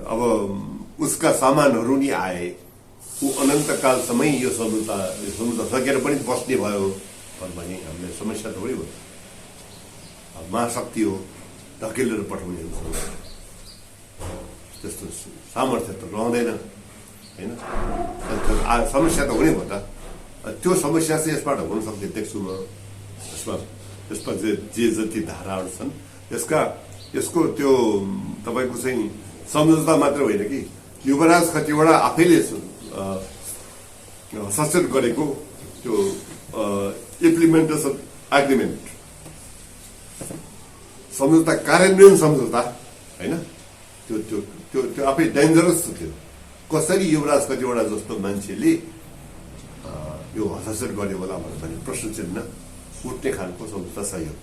अब उसका सामानहरू नि आए, ऊ अनन्तकालसम्म यो सम्झौता सकेर पनि बस्ने भयो भने हामीले समस्या थोरै भयो। महाशक्ति हो, धकेलेर पठाउने त्यस्तो सामर्थ्य त रहँदैन होइन। समस्या त हुने भयो त। त्यो समस्या चाहिँ यसबाट हुन सक्ने देख्छु म। यसमा जे जति धाराहरू छन् यसको त्यो तपाईँको चाहिँ सम्झौता मात्र होइन कि युवराज खतिवडा आफैले हस्ताक्षर गरेको त्यो इम्प्लिमेन्टेसन एग्रिमेन्ट, सम्झौता कार्यान्वयन सम्झौता होइन, त्यो आफै डेन्जरस थियो। कसरी युवराज खतिवडा जस्तो मान्छेले यो हस्ताक्षर गर्यो होला भन्ने प्रश्न चिन्ह उठ्ने खालको सम्झौता छ यो।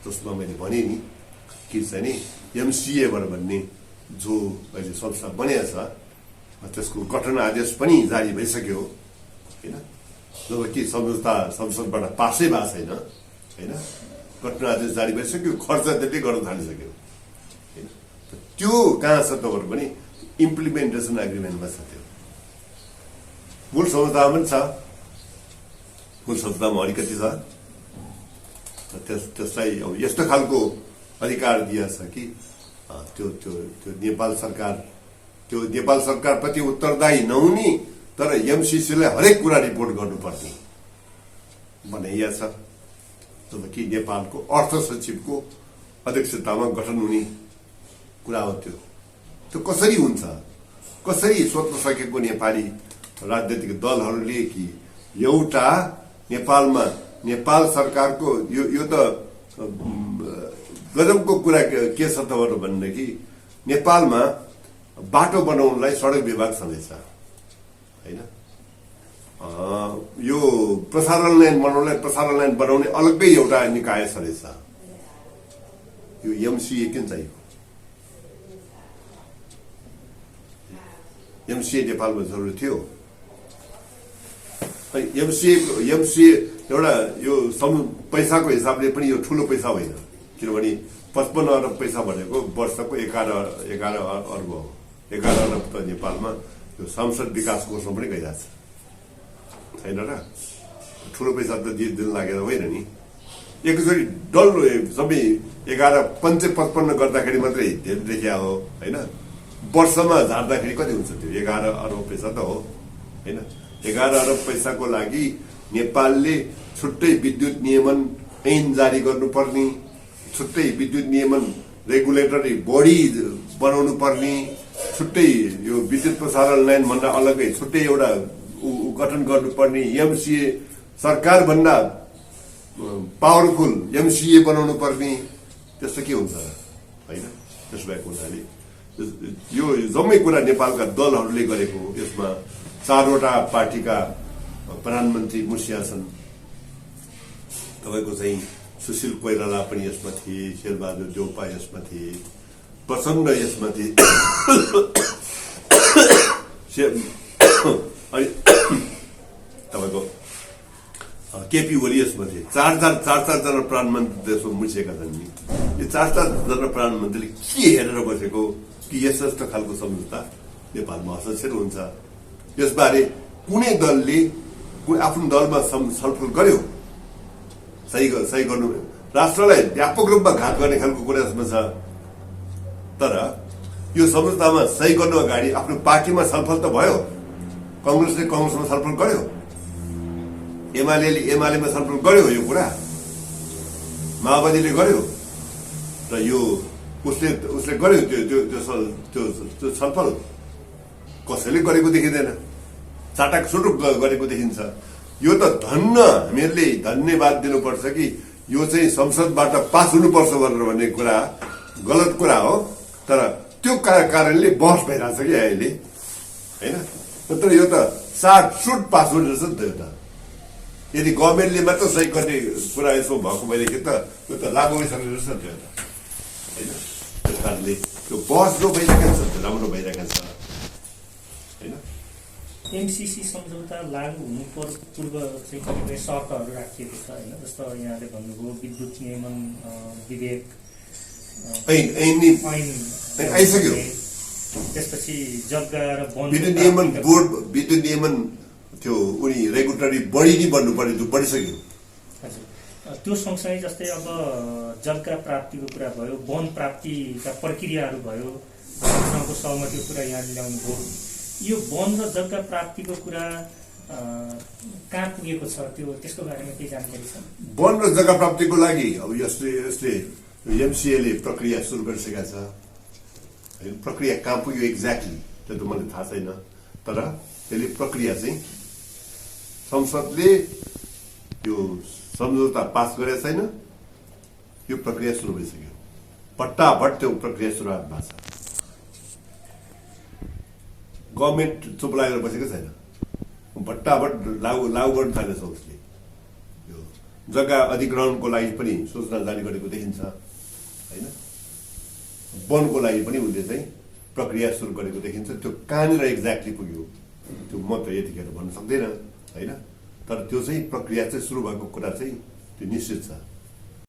जसमा मैले भने नि कि चाहिँ नि एमसिए भन्ने जो अहिले संस्था बनेको छ त्यसको गठन आदेश पनि जारी भइसक्यो होइन। जबकि सम्झौता संसदबाट पासै भएको छैन होइन। गठन आदेश जारी भइसक्यो, खर्च त्यति गर्न थालिसक्यो होइन। त्यो कहाँ छ त भने इम्प्लिमेन्टेसन एग्रिमेन्टमा छ। त्यो मूल सम्झौतामा पनि छ, मूल सम्झौतामा अलिकति छ। त्यसलाई अब यस्तो खालको अधिकार दिएछ कि त्यो नेपाल सरकारप्रति उत्तरदायी नहुने तर एमसिसीलाई हरेक कुरा रिपोर्ट गर्नुपर्ने बनाइएको छ। जबकि नेपालको अर्थ सचिवको अध्यक्षतामा गठन हुने कुरा हो। त्यो कसरी हुन्छ? कसरी सोध्न सकेको नेपाली राजनैतिक दलहरूले कि एउटा नेपालमा नेपाल सरकारको यो त गजबको कुरा के छ त भनेदेखि नेपालमा बाटो बनाउनलाई सडक विभाग छँदैछ होइन। यो प्रसारण लाइन बनाउनलाई प्रसारण लाइन बनाउने अलग्गै एउटा निकाय छँदैछ। यो एमसिए किन चाहियो? एमसिए नेपालमा जरुरी थियो। एमसिए एउटा यो पैसाको हिसाबले पनि यो ठुलो पैसा होइन, किनभने 55 अरब पैसा भनेको वर्षको 11 अर्ब हो। 11 अरब त नेपालमा यो सांसद विकास कोषमा पनि गइरहेछ छैन र, ठुलो पैसा त दिन लागेर होइन नि। एकचोटि डल्लो सबै 11.55 गर्दाखेरि मात्रै धेरै देखिया हो होइन। वर्षमा झार्दाखेरि कति हुन्छ त्यो? 11 अरब पैसा त हो होइन। 11 अरब पैसाको लागि नेपालले छुट्टै विद्युत नियमन ऐन जारी गर्नुपर्ने, छुट्टै विद्युत नियमन रेगुलेटरी बडी बनाउनु पर्ने, छुट्टै यो विद्युत प्रसारण लाइन भन्दा अलग्गै छुट्टै एउटा गठन गर्नुपर्ने, एमसिए सरकार भन्दा पावरफुल एमसिए बनाउनु पर्ने, त्यस्तो के हुन्छ होइन। त्यसो भएको हुनाले यो जम्मै कुरा नेपालका दलहरूले गरेको। यसमा 4वटा पार्टीका प्रधानमन्त्री मुखिया छन्। तपाईँको चाहिँ सुशील कोइराला पनि यसमा थिए, शेरबहादुर देउपा यसमा थिए, प्रचण्ड यसमा थिए, अनि तपाईँको केपी ओली यसमा थिए। 4 प्रधानमन्त्री देशमा मुछिएका छन् नि। यो 4 प्रधानमन्त्रीले के हेरेर बसेको कि यस्तो खालको सम्झौता नेपालमा हस्ताक्षर हुन्छ? यसबारे कुनै दलले आफ्नो दलमा छलफल गर्यो? सही गर्नु, राष्ट्रलाई व्यापक रूपमा घात गर्ने खालको कुरा यसमा छ। तर यो सम्झौतामा सही गर्नु अगाडि आफ्नो पार्टीमा छलफल त भयो। कांग्रेसले कांग्रेसमा छलफल गर्यो, एमालेमा छलफल गर्यो, यो कुरा माओवादीले गर्यो र यो उसले गर्यो। त्यो छलफल कसैले गरेको देखिँदैन, चाटाक सुटुक गरेको देखिन्छ। यो त धन्न हामीहरूले धन्यवाद दिनुपर्छ कि यो चाहिँ संसदबाट पास हुनुपर्छ भनेर भन्ने कुरा गलत कुरा हो। तर त्यो कारणले बहस भइरहेछ कि अहिले होइन। तर यो त साटसुट पास हुने रहेछ नि त। यो त यदि गभर्मेन्टले मात्र सही गर्ने कुरा यसो भएको भएदेखि त यो त लागू भइसक्ने रहेछ नि त्यो त होइन। त्यस कारणले त्यो बहस जो भइरहेको छ त्यो राम्रो भइरहेको छ होइन। एमसिसी सम्झौता लागू हुनु पूर्व चाहिँ कतिपय शर्तहरू राखिएको छ होइन। जस्तो यहाँले भन्नुभयो विद्युत नियमन विधेयक ऐन आइसक्यो। त्यसपछि जग्गा र वन विद्युत नियमन त्यो उनी रेगुलेटरी बडी नै बन्नु पर्ने त्यो बढिसक्यो। हजुर, त्यो सँगसँगै जस्तै अब जग्गा प्राप्तिको कुरा भयो, वन प्राप्तिका प्रक्रियाहरू भयो, सँगको सहमतिको कुरा यहाँले ल्याउनुभयो। यो वन र जग्गा प्राप्तिको कुरा कहाँ पुगेको छ, त्यसको बारेमा केही जानकारी छ? वन र जग्गा प्राप्तिको लागि अब यसले एमसिएले प्रक्रिया सुरु गरिसकेका छ। प्रक्रिया कहाँ पुग्यो एक्ज्याक्टली त्यो त मलाई थाहा छैन। तर यसले प्रक्रिया चाहिँ संसदले यो सम्झौता पास गरेको छैन, यो प्रक्रिया सुरु भइसक्यो। पट्टाभट त्यो प्रक्रिया सुरुवात भएको छ। गभर्मेन्ट चुप लागेर बसेको छैन, भट्टाभट लागू गर्न थालेछ उसले। यो जग्गा अधिग्रहणको लागि पनि सूचना जारी गरेको देखिन्छ होइन। वनको लागि पनि उसले चाहिँ प्रक्रिया सुरु गरेको देखिन्छ। त्यो कहाँनिर एक्ज्याक्टली पुग्यो त्यो म त यतिखेर भन्न सक्दैन होइन। तर त्यो चाहिँ प्रक्रिया चाहिँ सुरु भएको कुरा चाहिँ त्यो निश्चित छ।